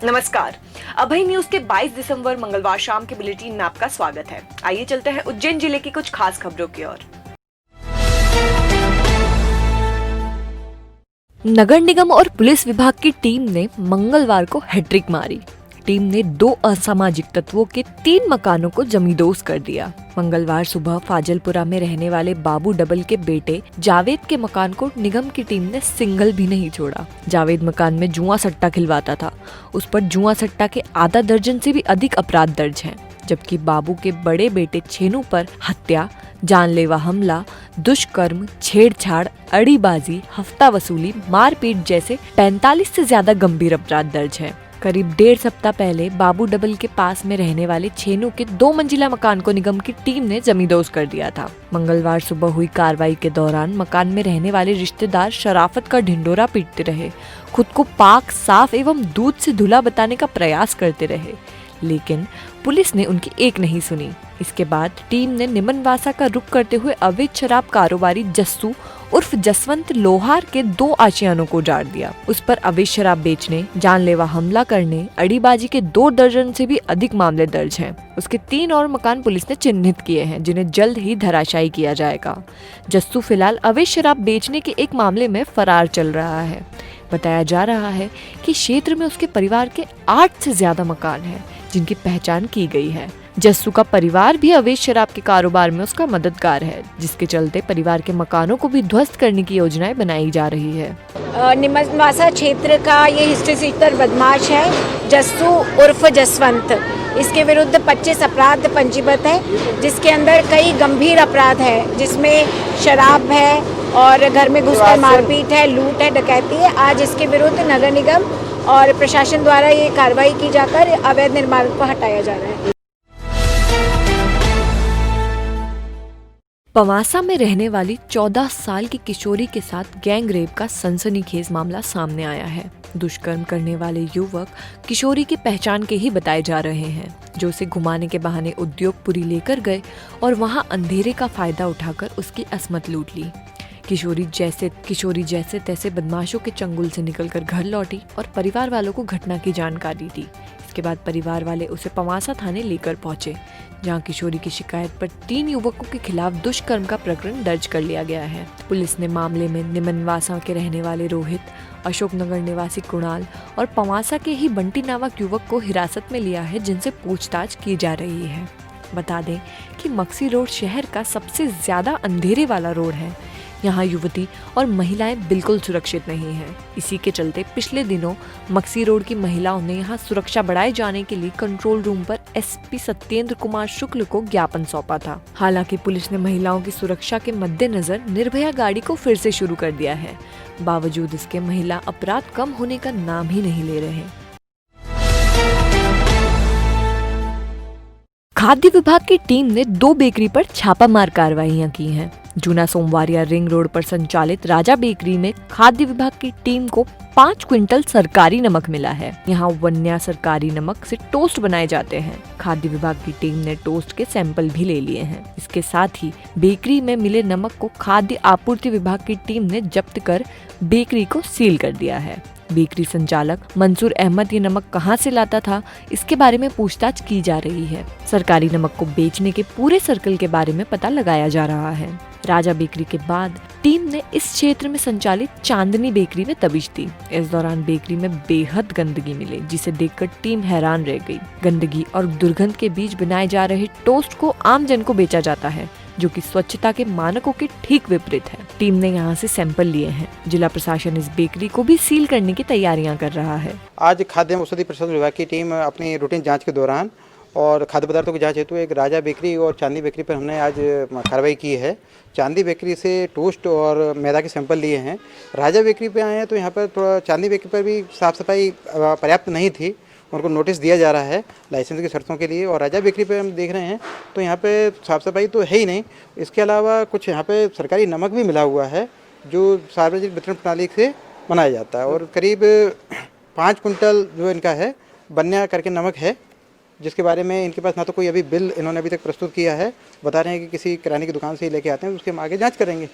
नमस्कार। अभय न्यूज के 22 दिसंबर मंगलवार शाम के बुलेटिन में आपका स्वागत है। आइए चलते हैं उज्जैन जिले की कुछ खास खबरों की ओर। नगर निगम और पुलिस विभाग की टीम ने मंगलवार को हैट्रिक मारी। टीम ने 2 असामाजिक तत्वों के 3 मकानों को जमींदोज कर दिया। मंगलवार सुबह फाजलपुरा में रहने वाले बाबू डबल के बेटे जावेद के मकान को निगम की टीम ने सिंगल भी नहीं छोड़ा। जावेद मकान में जुआ सट्टा खिलवाता था। उस पर जुआ सट्टा के आधा दर्जन से भी अधिक अपराध दर्ज हैं, जबकि बाबू के बड़े बेटे छेनू पर हत्या, जानलेवा हमला, दुष्कर्म, छेड़छाड़, अड़ीबाजी, हफ्ता वसूली, मारपीट जैसे 45 से ज्यादा गंभीर अपराध दर्ज हैं। करीब 1.5 सप्ताह पहले बाबू डबल के पास में रहने वाले छेनू के 2 मंजिला मकान को निगम की टीम ने जमींदोज कर दिया था। मंगलवार सुबह हुई कार्रवाई के दौरान मकान में रहने वाले रिश्तेदार शराफत का ढिंडोरा पीटते रहे, खुद को पाक, साफ एवं दूध से धुला बताने का प्रयास करते रहे, लेकिन पुलिस ने उनकी एक नहीं सुनी। इसके बाद टीम ने निमनवासा का रुख करते हुए अवैध शराब कारोबारी जस्सू उर्फ जसवंत लोहार के 2 आशियानों को उजाड़ दिया। उस पर अवैध शराब बेचने, जानलेवा हमला करने, अड़ीबाजी के 2 दर्जन से भी अधिक मामले दर्ज हैं। उसके 3 और मकान पुलिस ने चिन्हित किए हैं, जिन्हें जल्द ही धराशायी किया जाएगा। जस्सू फिलहाल अवैध शराब बेचने के एक मामले में फरार चल रहा है। बताया जा रहा है कि क्षेत्र में उसके परिवार के 8 से ज्यादा मकान हैं, जिनकी पहचान की गई है। जस्सू का परिवार भी अवैध शराब के कारोबार में उसका मददगार है, जिसके चलते परिवार के मकानों को भी ध्वस्त करने की योजनाएं बनाई जा रही है। निमनवासा क्षेत्र का ये हिस्ट्री सीटर बदमाश है जस्सू उर्फ जसवंत। इसके विरुद्ध 25 अपराध पंजीबद्ध है, जिसके अंदर कई गंभीर अपराध है, जिसमें शराब है और घर में घुसकर मारपीट है, लूट है, डकैती है। आज इसके विरुद्ध नगर निगम और प्रशासन द्वारा ये कार्रवाई की जाकर अवैध निर्माण को हटाया जा रहा है। पवासा में रहने वाली 14 साल की किशोरी के साथ गैंग रेप का सनसनीखेज मामला सामने आया है। दुष्कर्म करने वाले युवक किशोरी की पहचान के ही बताए जा रहे हैं, जो उसे घुमाने के बहाने उद्योगपुरी लेकर गए और वहां अंधेरे का फायदा उठाकर उसकी असमत लूट ली। किशोरी जैसे तैसे बदमाशों के चंगुल से निकलकर घर लौटी और परिवार वालों को घटना की जानकारी दी। इसके बाद परिवार वाले उसे पवासा थाने लेकर पहुंचे, जहां किशोरी की शिकायत पर 3 युवकों के खिलाफ दुष्कर्म का प्रकरण दर्ज कर लिया गया है। पुलिस ने मामले में निमनवासा के रहने वाले रोहित, अशोकनगर निवासी कुणाल और पवासा के ही बंटी नामक युवक को हिरासत में लिया है, जिनसे पूछताछ की जा रही है। बता दें कि मक्सी रोड शहर का सबसे ज्यादा अंधेरे वाला रोड है। यहाँ युवती और महिलाएं बिल्कुल सुरक्षित नहीं हैं। इसी के चलते पिछले दिनों मक्सी रोड की महिलाओं ने यहाँ सुरक्षा बढ़ाए जाने के लिए कंट्रोल रूम पर एसपी सत्येंद्र कुमार शुक्ल को ज्ञापन सौंपा था। हालांकि पुलिस ने महिलाओं की सुरक्षा के मद्देनजर निर्भया गाड़ी को फिर से शुरू कर दिया है। बावजूद इसके महिला अपराध कम होने का नाम ही नहीं ले रहे। खाद्य विभाग की टीम ने 2 बेकरी पर छापामार कार्रवाइयां की हैं। जूना सोमवारिया रिंग रोड पर संचालित राजा बेकरी में खाद्य विभाग की टीम को 5 क्विंटल सरकारी नमक मिला है। यहाँ वन्या सरकारी नमक से टोस्ट बनाए जाते हैं। खाद्य विभाग की टीम ने टोस्ट के सैंपल भी ले लिए हैं। इसके साथ ही बेकरी में मिले नमक को खाद्य आपूर्ति विभाग की टीम ने जब्त कर बेकरी को सील कर दिया है। बेकरी संचालक मंसूर अहमद ये नमक कहां से लाता था, इसके बारे में पूछताछ की जा रही है। सरकारी नमक को बेचने के पूरे सर्कल के बारे में पता लगाया जा रहा है। राजा बेकरी के बाद टीम ने इस क्षेत्र में संचालित चांदनी बेकरी में तबिश दी। इस दौरान बेकरी में बेहद गंदगी मिली, जिसे देखकर टीम हैरान रह गई। गंदगी और दुर्गंध के बीच बनाए जा रहे टोस्ट को आम जन को बेचा जाता है, जो कि स्वच्छता के मानकों के ठीक विपरीत है। टीम ने यहाँ से सैंपल लिए हैं। जिला प्रशासन इस बेकरी को भी सील करने की तैयारियां कर रहा है। आज खाद्य एवं औषधि प्रशासन विभाग की टीम अपनी रूटीन जांच के दौरान और खाद्य पदार्थों की जांच हेतु एक राजा बेकरी और चांदी बेकरी पर हमने आज कार्रवाई की है। चांदी बेकरी से टोस्ट और मैदा के सैंपल लिए हैं। राजा बेकरी पे आए हैं तो यहाँ पर थोड़ा चांदी बेकरी पर भी साफ़ सफाई पर्याप्त नहीं थी, उनको नोटिस दिया जा रहा है लाइसेंस की शर्तों के लिए। और राजा बेकरी पे हम देख रहे हैं तो यहाँ पे साफ़ सफाई तो है ही नहीं, इसके अलावा कुछ यहाँ पे सरकारी नमक भी मिला हुआ है, जो सार्वजनिक वितरण प्रणाली से बनाया जाता है। और करीब 5 कुंटल जो इनका है बन्या करके नमक है, जिसके बारे में इनके पास ना तो कोई अभी बिल इन्होंने अभी तक प्रस्तुत किया है। बता रहे हैं कि किसी किराने की दुकान से ही लेके आते हैं, उसके हम आगे जांच करेंगे।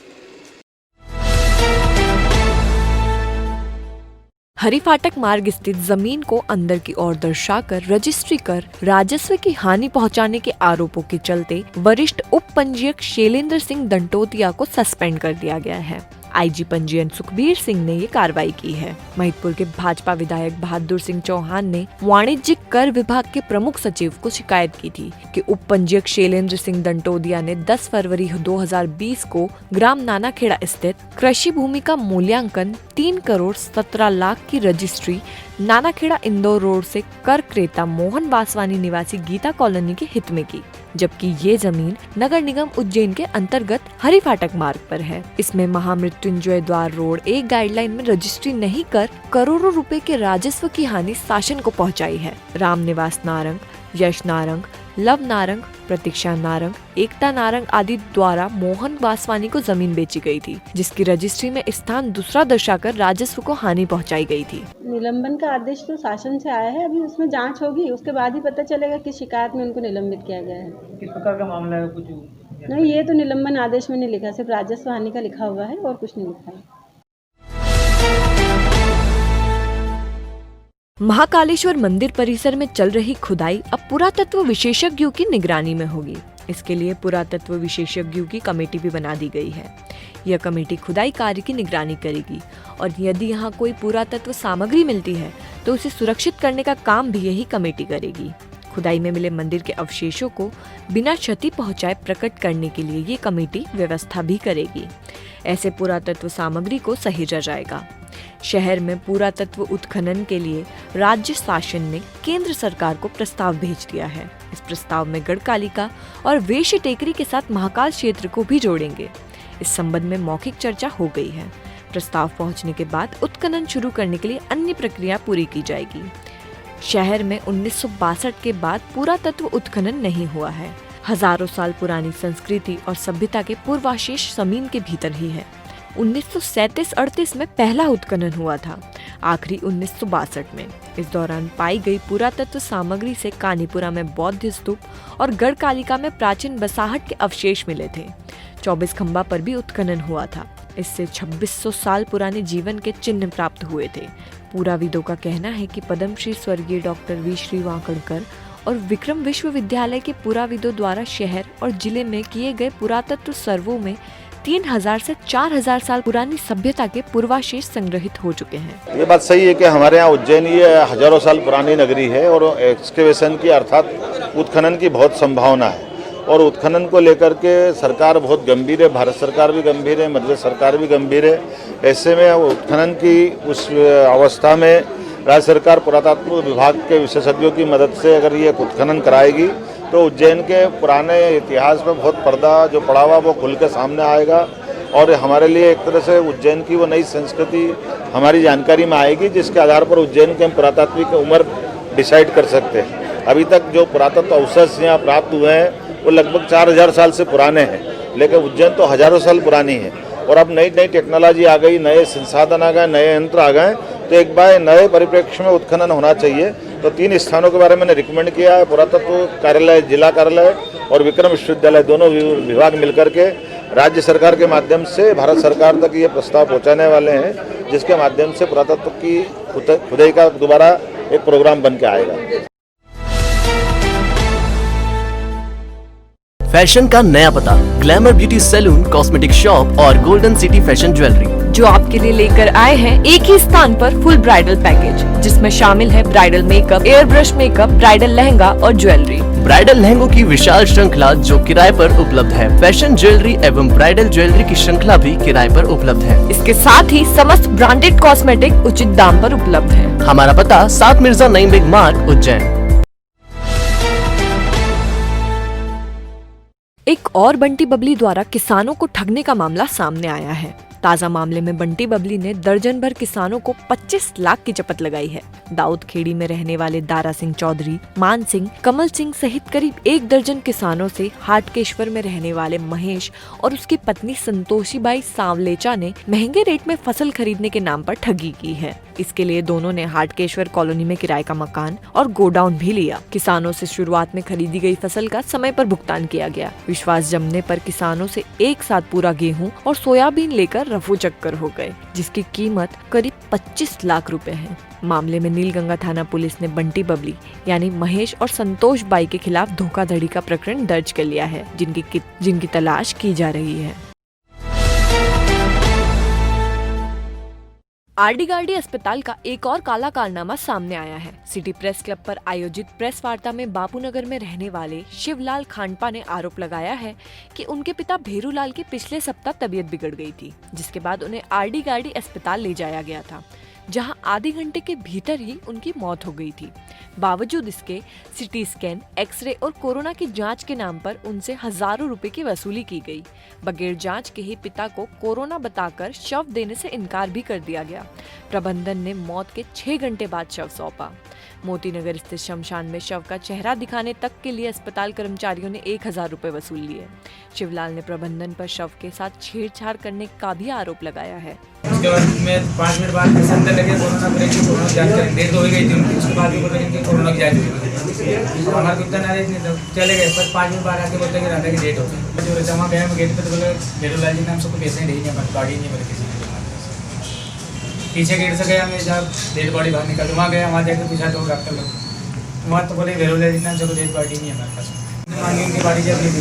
हरि फाटक मार्ग स्थित जमीन को अंदर की ओर दर्शाकर रजिस्ट्री कर राजस्व की हानि पहुंचाने के आरोपों के चलते वरिष्ठ उप पंजीयक शैलेंद्र सिंह दंटोतिया को सस्पेंड कर दिया गया है। आईजी पंजीयन सुखबीर सिंह ने ये कार्रवाई की है। महिदपुर के भाजपा विधायक बहादुर सिंह चौहान ने वाणिज्यिक कर विभाग के प्रमुख सचिव को शिकायत की थी कि उप पंजीयक शैलेंद्र सिंह दंटोतिया ने 10 फरवरी 2020 को ग्राम नानाखेड़ा स्थित कृषि भूमि का मूल्यांकन 3 करोड़ 17 लाख की रजिस्ट्री नानाखेड़ा इंदौर रोड से कर क्रेता मोहन वासवानी निवासी गीता कॉलोनी के हित में की, जबकि ये जमीन नगर निगम उज्जैन के अंतर्गत हरि फाटक मार्ग पर है। इसमें महामृत्युंजय द्वार रोड एक गाइडलाइन में रजिस्ट्री नहीं कर करोड़ों रुपए के राजस्व की हानि शासन को पहुंचाई है। राम निवास नारंग, यश नारंग, लव नारंग, प्रतीक्षा नारंग, एकता नारंग आदि द्वारा मोहन वासवानी को जमीन बेची गई थी, जिसकी रजिस्ट्री में स्थान दूसरा दर्शाकर राजस्व को हानि पहुंचाई गई थी। निलंबन का आदेश तो शासन से आया है, अभी उसमें जांच होगी, उसके बाद ही पता चलेगा कि शिकायत में उनको निलंबित किया गया है। किस प्रकार का मामला है? कुछ नहीं, ये तो निलंबन आदेश में नहीं लिखा, सिर्फ राजस्व हानि का लिखा हुआ है और कुछ नहीं लिखा है। महाकालेश्वर मंदिर परिसर में चल रही खुदाई अब पुरातत्व विशेषज्ञों की निगरानी में होगी। इसके लिए पुरातत्व विशेषज्ञों की कमेटी भी बना दी गई है। यह कमेटी खुदाई कार्य की निगरानी करेगी और यदि यहाँ कोई पुरातत्व सामग्री मिलती है तो उसे सुरक्षित करने का काम भी यही कमेटी करेगी। खुदाई में मिले मंदिर के अवशेषों को बिना क्षति पहुंचाए प्रकट करने के लिए ये कमेटी व्यवस्था भी करेगी। ऐसे पुरातत्व सामग्री को सहेजा जाएगा। शहर में पुरातत्व उत्खनन के लिए राज्य शासन ने केंद्र सरकार को प्रस्ताव भेज दिया है। इस प्रस्ताव में गढ़कालिका और वेश्य टेकरी के साथ महाकाल क्षेत्र को भी जोड़ेंगे। इस संबंध में मौखिक चर्चा हो गई है। प्रस्ताव पहुंचने के बाद उत्खनन शुरू करने के लिए अन्य प्रक्रिया पूरी की जाएगी। शहर में 1962 के बाद पुरातत्व उत्खनन नहीं हुआ है। हजारों साल पुरानी संस्कृति और सभ्यता के पूर्वावशेष जमीन के भीतर ही है। 1937-38 में पहला उत्खनन हुआ था, आखिरी 1962 में। इस दौरान पाई गई पुरातत्व सामग्री से कानीपुरा में बौद्ध स्तूप और गढ़कालिका में प्राचीन बसाहट के अवशेष मिले थे। 24 खंबा पर भी उत्खनन हुआ था। इससे 2600 साल पुराने जीवन के चिन्ह प्राप्त हुए थे। पुराविदों का कहना है कि पद्मश्री स्वर्गीय डॉक्टर वी श्री वाकड़कर और विक्रम विश्वविद्यालय के पुराविदों द्वारा शहर और जिले में किए गए पुरातत्व सर्वों में 3000 से 4000 साल पुरानी सभ्यता के पूर्वावशेष संग्रहित हो चुके हैं। ये बात सही है कि हमारे यहाँ उज्जैन ये हजारों साल पुरानी नगरी है और एक्सकेवेशन की अर्थात उत्खनन की बहुत संभावना है और उत्खनन को लेकर के सरकार बहुत गंभीर है। भारत सरकार भी गंभीर है, मध्य सरकार भी गंभीर है। ऐसे में उत्खनन की उस अवस्था में राज्य सरकार पुरातत्व विभाग के विशेषज्ञों की मदद से अगर ये उत्खनन कराएगी तो उज्जैन के पुराने इतिहास में बहुत पर्दा जो पड़ा हुआ वो खुल के सामने आएगा और हमारे लिए एक तरह से उज्जैन की वो नई संस्कृति हमारी जानकारी में आएगी, जिसके आधार पर उज्जैन के हम पुरातात्विक उम्र डिसाइड कर सकते हैं। अभी तक जो पुरातत्व अवशेष यहाँ प्राप्त हुए हैं वो लगभग 4000 साल से पुराने हैं, लेकिन उज्जैन तो हजारों साल पुरानी है और अब नई नई टेक्नोलॉजी आ गई, नए संसाधन आ गए, नए यंत्र आ गए, तो एक बार नए परिप्रेक्ष्य में उत्खनन होना चाहिए। तो 3 स्थानों के बारे में मैंने रिकमेंड किया है, पुरातत्व कार्यालय, जिला कार्यालय और विक्रम विश्वविद्यालय, दोनों विभाग मिलकर के राज्य सरकार के माध्यम से भारत सरकार तक ये प्रस्ताव पहुंचाने वाले हैं, जिसके माध्यम से पुरातत्व की खुदाई का दोबारा एक प्रोग्राम बन के आएगा। फैशन का नया पता, glamour beauty salon, cosmetic shop और गोल्डन सिटी फैशन ज्वेलरी, जो आपके लिए लेकर आए हैं एक ही स्थान पर फुल ब्राइडल पैकेज, जिसमें शामिल है bridal makeup, air brush makeup, bridal lehenga और ज्वेलरी। ब्राइडल लहंगों की विशाल श्रृंखला जो किराए पर उपलब्ध है। फैशन ज्वेलरी एवं ब्राइडल ज्वेलरी की श्रृंखला भी किराए पर उपलब्ध है। इसके साथ ही समस्त ब्रांडेड कॉस्मेटिक उचित दाम पर उपलब्ध है। हमारा पता 7 मिर्जा नईम बेग मार्ग, उज्जैन। एक और बंटी बबली द्वारा किसानों को ठगने का मामला सामने आया है। ताजा मामले में बंटी बबली ने दर्जन भर किसानों को 25 लाख की चपत लगाई है। दाऊद खेड़ी में रहने वाले दारा सिंह चौधरी, मान सिंह, कमल सिंह सहित करीब 1 दर्जन किसानों से हाटकेश्वर में रहने वाले महेश और उसकी पत्नी संतोषीबाई सांवलेचा ने महंगे रेट में फसल खरीदने के नाम पर ठगी की है। इसके लिए दोनों ने हाटकेश्वर कॉलोनी में किराए का मकान और गोडाउन भी लिया। किसानों से शुरुआत में खरीदी गई फसल का समय पर भुगतान किया गया। विश्वास जमने पर किसानों से एक साथ पूरा गेहूं और सोयाबीन लेकर रफू चक्कर हो गए, जिसकी कीमत करीब 25 लाख रुपए है। मामले में नीलगंगा थाना पुलिस ने बंटी बबली यानी महेश और संतोष बाई के खिलाफ धोखाधड़ी का प्रकरण दर्ज कर लिया है, जिनकी तलाश की जा रही है। आरडी-गार्डी अस्पताल का एक और काला कारनामा सामने आया है। सिटी प्रेस क्लब पर आयोजित प्रेस वार्ता में बापूनगर में रहने वाले शिवलाल खांडपा ने आरोप लगाया है कि उनके पिता भेरूलाल की पिछले सप्ताह तबीयत बिगड़ गई थी, जिसके बाद उन्हें आरडी-गार्डी अस्पताल ले जाया गया था, जहां आधे घंटे के भीतर ही उनकी मौत हो गई थी। बावजूद इसके सिटी स्कैन, एक्सरे और कोरोना की जांच के नाम पर उनसे हजारों रुपए की वसूली की गई। बगैर जांच के ही पिता को कोरोना बताकर शव देने से इनकार भी कर दिया गया। प्रबंधन ने मौत के 6 घंटे बाद शव सौंपा। मोतीनगर स्थित शमशान में शव का चेहरा दिखाने तक के लिए अस्पताल कर्मचारियों ने 1000 रुपए वसूल लिए। शिवलाल ने प्रबंधन पर शव के साथ छेड़छाड़ करने का भी आरोप लगाया है। उसके बाद मैं 5 मिनट बाद पैसे अंदर लगे, कोरोना करेंगे, कोरोना जांच करेंगे, डेट हो गई थी उनकी। उसके बाद भी बोल रहे थे कोरोना की जांच हुई, हमारा कुत्ता नाराज नहीं था, चले गए। पर 5 मिनट बाद आके बोलते कि राधा की डेट हो गई। जो जमा गया मैं गेट पे, तो बोले भेरूलाल जी ने हमसे पैसे नहीं दिए, हमारी गाड़ी नहीं बोले किसी ने। पीछे गेट से गया मैं, जब डेड बॉडी बाहर निकल वहाँ गया, वहाँ जाकर पूछा तो डॉक्टर लोग वहाँ तो बोले भेरूलाल जी ने हमसे डेड बॉडी नहीं है हमारे पास। मांगी उनकी बाड़ी जब नहीं दी।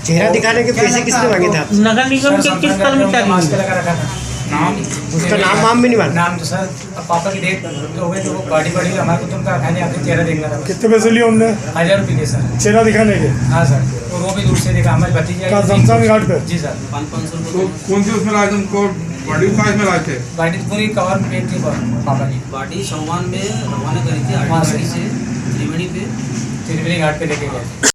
चेहरा दिखाने के पैसे किसने मांगे थे? नगर निगम के किस कर्मचारी मास्क लगा रखा था। नाम उसका नाम भी नहीं मालूम। नाम तो सर पापा की डेट हो गई, तो वो गाड़ी पड़ी, हमारे को तुमका खाने आपके चेहरा देखना था। कितने पैसे लिए उनने? 1000 रुपये के सर, चेहरा दिखाने के। हाँ सर, और वो भी दूर से देखा, हमारी भतीजा शमशान घाट पे। जी सर। 500 तो कौन सी उसमें लाए थे उनको? गाड़ी काश में लाए थे? गाड़ी पूरी कवर में पेट थी पापा की। गाड़ी शमशान में रवाना करी थी आरडी से त्रिवेणी घाट पे लेके गए।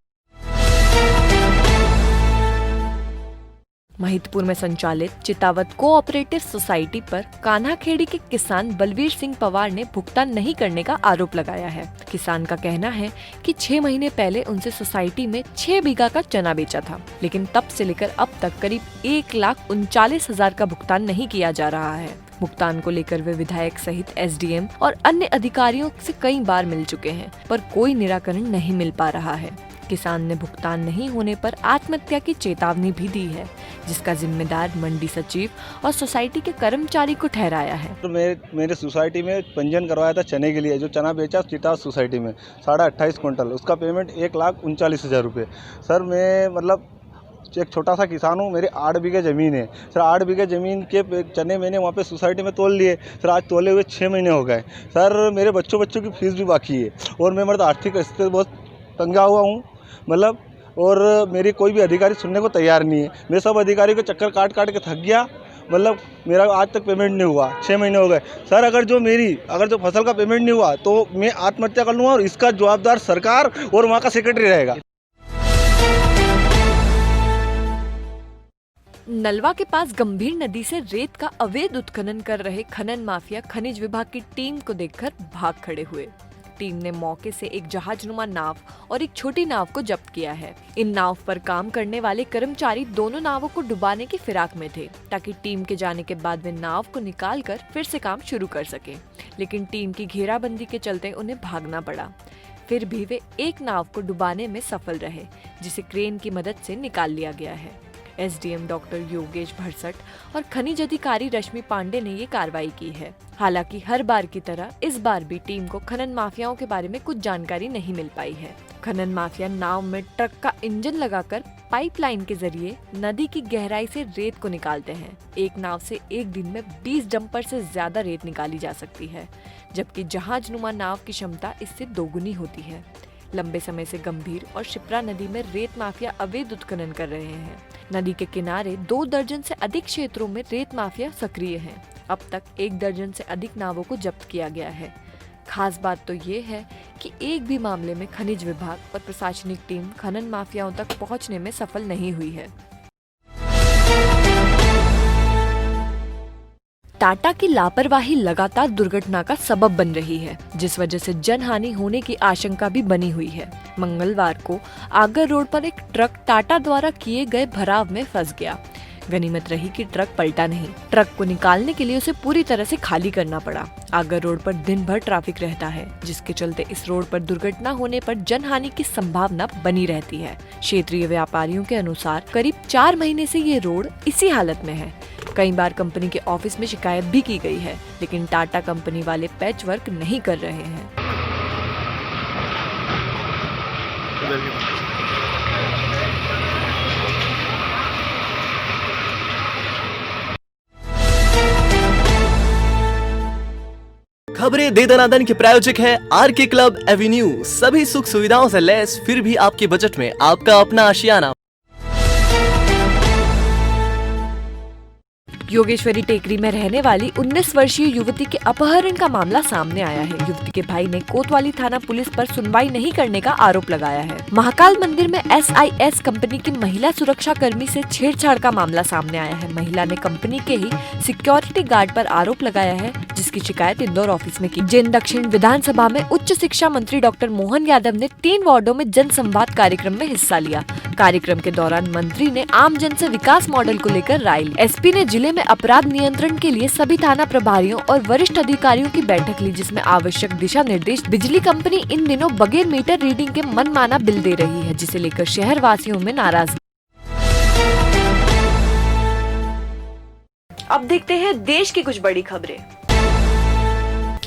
महिदपुर में संचालित चितावत कोऑपरेटिव सोसाइटी पर कान्हाखेड़ी के किसान बलवीर सिंह पवार ने भुगतान नहीं करने का आरोप लगाया है। किसान का कहना है कि 6 महीने पहले उनसे सोसाइटी में 6 बीघा का चना बेचा था, लेकिन तब से लेकर अब तक करीब 1,39,000 का भुगतान नहीं किया जा रहा है। भुगतान को लेकर वे विधायक सहित एसडीएम और अन्य अधिकारियों से कई बार मिल चुके हैं, पर कोई निराकरण नहीं मिल पा रहा है। किसान ने भुगतान नहीं होने पर आत्महत्या की चेतावनी भी दी है, जिसका जिम्मेदार मंडी सचिव और सोसाइटी के कर्मचारी को ठहराया है। तो मेरे सोसाइटी में पंजीयन करवाया था चने के लिए, जो चना बेचा चितावत सोसाइटी में 28.5 क्विंटल, उसका पेमेंट 1,39,000 रुपये। सर मैं मतलब एक छोटा सा किसान हूँ, मेरी 8 बीघे ज़मीन है सर। 8 बीघे ज़मीन के चने मैंने वहाँ पे सोसाइटी में तोल लिए सर। आज तोले हुए 6 महीने हो गए सर। मेरे बच्चों की फीस भी बाकी है, और मैं मतलब आर्थिक स्थिति से बहुत तंगा हुआ हूँ मतलब। और मेरी कोई भी अधिकारी सुनने को तैयार नहीं है। मैं सब अधिकारी को चक्कर काट के थक गया, मतलब मेरा आज तक पेमेंट नहीं हुआ, 6 महीने हो गए सर। अगर जो फसल का पेमेंट नहीं हुआ तो मैं आत्महत्या कर लूँगा, और इसका जवाबदार सरकार और वहाँ का सेक्रेटरी रहेगा। नलवा के पास गंभीर नदी से रेत का अवैध उत्खनन कर रहे खनन माफिया खनिज विभाग की टीम को देखकर भाग खड़े हुए। टीम ने मौके से एक जहाजनुमा नाव और एक छोटी नाव को जब्त किया है। इन नाव पर काम करने वाले कर्मचारी दोनों नावों को डुबाने की फिराक में थे, ताकि टीम के जाने के बाद वे नाव को निकालकर फिर से काम शुरू कर सके। लेकिन टीम की घेराबंदी के चलते उन्हें भागना पड़ा। फिर भी वे एक नाव को डुबाने में सफल रहे, जिसे क्रेन की मदद से निकाल लिया गया है। एसडीएम डॉक्टर योगेश भरसट और खनिज अधिकारी रश्मि पांडे ने ये कार्रवाई की है। हालांकि हर बार की तरह इस बार भी टीम को खनन माफियाओं के बारे में कुछ जानकारी नहीं मिल पाई है। खनन माफिया नाव में ट्रक का इंजन लगाकर पाइपलाइन के जरिए नदी की गहराई से रेत को निकालते हैं। एक नाव से एक दिन में 20 डंपर से ज्यादा रेत निकाली जा सकती है, जबकि जहाजनुमा नाव की क्षमता इससे दोगुनी होती है। लंबे समय से गंभीर और शिप्रा नदी में रेत माफिया अवैध उत्खनन कर रहे हैं। नदी के किनारे 2 दर्जन से अधिक क्षेत्रों में रेत माफिया सक्रिय हैं। अब तक 1 दर्जन से अधिक नावों को जब्त किया गया है। खास बात तो ये है कि एक भी मामले में खनिज विभाग और प्रशासनिक टीम खनन माफियाओं तक पहुंचने में सफल नहीं हुई है। टाटा की लापरवाही लगातार दुर्घटना का सबब बन रही है, जिस वजह से जनहानि होने की आशंका भी बनी हुई है। मंगलवार को आगर रोड पर एक ट्रक टाटा द्वारा किए गए भराव में फंस गया। गनीमत रही कि ट्रक पलटा नहीं। ट्रक को निकालने के लिए उसे पूरी तरह से खाली करना पड़ा। आगर रोड पर दिन भर ट्रैफिक रहता है, जिसके चलते इस रोड पर दुर्घटना होने पर जनहानि की संभावना बनी रहती है। क्षेत्रीय व्यापारियों के अनुसार करीब 4 महीने से ये रोड इसी हालत में है। कई बार कंपनी के ऑफिस में शिकायत भी की गई है, लेकिन टाटा कंपनी वाले पैच वर्क नहीं कर रहे हैं। खबरें दे दनादन के प्रायोजक है आरके क्लब एवेन्यू। सभी सुख सुविधाओं से लैस, फिर भी आपके बजट में आपका अपना आशियाना। योगेश्वरी टेकरी में रहने वाली 19 वर्षीय युवती के अपहरण का मामला सामने आया है। युवती के भाई ने कोतवाली थाना पुलिस पर सुनवाई नहीं करने का आरोप लगाया है। महाकाल मंदिर में SIS कंपनी की महिला सुरक्षा कर्मी से छेड़छाड़ का मामला सामने आया है। महिला ने कंपनी के ही सिक्योरिटी गार्ड पर आरोप लगाया है, जिसकी शिकायत इंदौर ऑफिस में की। जिन दक्षिण विधानसभा में उच्च शिक्षा मंत्री डॉक्टर मोहन यादव ने 3 वार्डों में जन संवाद कार्यक्रम में हिस्सा लिया। कार्यक्रम के दौरान मंत्री ने आम जन से विकास मॉडल को लेकर राय ली। SP ने जिले में अपराध नियंत्रण के लिए सभी थाना प्रभारियों और वरिष्ठ अधिकारियों की बैठक ली, जिसमें आवश्यक दिशा निर्देश। बिजली कंपनी इन दिनों बगैर मीटर रीडिंग के मनमाना बिल दे रही है, जिसे लेकर शहर वासियों में नाराजगी। अब देखते हैं देश की कुछ बड़ी खबरें।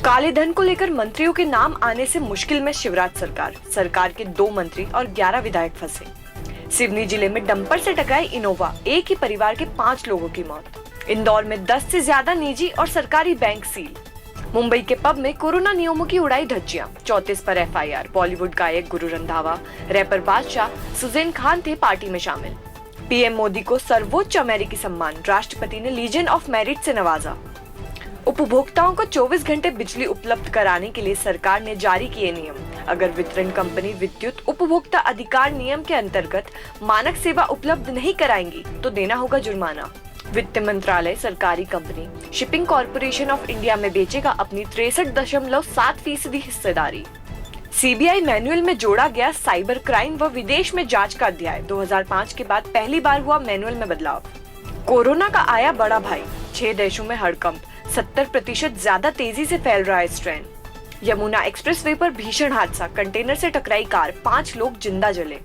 काले धन को लेकर मंत्रियों के नाम आने से मुश्किल में शिवराज सरकार। सरकार के 2 मंत्री और 11 विधायक फंसे। सिवनी जिले में डंपर से टकराई इनोवा, एक ही परिवार के 5 लोगों की मौत। इंदौर में 10 से ज्यादा निजी और सरकारी बैंक सील। मुंबई के पब में कोरोना नियमों की उड़ाई धज्जियां, 34 पर FIR। बॉलीवुड गायक गुरु रंधावा, रैपर बादशाह, सुजैन खान थे पार्टी में शामिल। PM मोदी को सर्वोच्च अमेरिकी सम्मान, राष्ट्रपति ने लीजन ऑफ मेरिट से नवाजा। उपभोक्ताओं को 24 घंटे बिजली उपलब्ध कराने के लिए सरकार ने जारी किए नियम। अगर वितरण कंपनी विद्युत उपभोक्ता अधिकार नियम के अंतर्गत मानक सेवा उपलब्ध नहीं कराएंगी तो देना होगा जुर्माना। वित्त मंत्रालय सरकारी company shipping corporation of India में बेचेगा अपनी 63.7% हिस्सेदारी। CBI मैनुअल में जोड़ा गया साइबर क्राइम व विदेश में जांच का अध्याय। 2005 के बाद पहली बार हुआ मैनुअल में बदलाव। कोरोना का आया बड़ा भाई, 6 देशों में हड़कंप, 70% ज्यादा तेजी से फैल रहा है स्ट्रेन। यमुना एक्सप्रेसवे पर भीषण हादसा, कंटेनर से टकराई कार, 5 लोग जिंदा जले।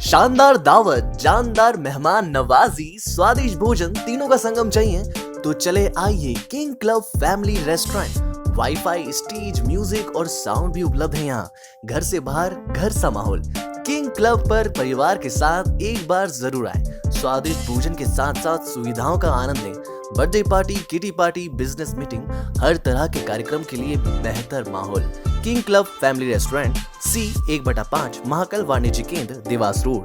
शानदार दावत, जानदार मेहमान नवाजी, स्वादिष्ट भोजन, तीनों का संगम चाहिए तो चले आइए king Club family restaurant. Wifi, stage, music और साउंड भी उपलब्ध है यहाँ। घर से बाहर घर सा माहौल। किंग क्लब पर परिवार के साथ एक बार जरूर आए। स्वादिष्ट भोजन के साथ साथ सुविधाओं का आनंद लें। Birthday party, kitty party, business meeting, हर तरह के कार्यक्रम के लिए बेहतर माहौल। King Club family restaurant, C1/5, Mahakal Vanijya Kendra, Dewas road.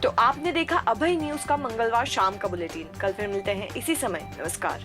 तो आपने देखा अभय न्यूज का मंगलवार शाम का बुलेटिन। कल फिर मिलते हैं इसी समय। नमस्कार।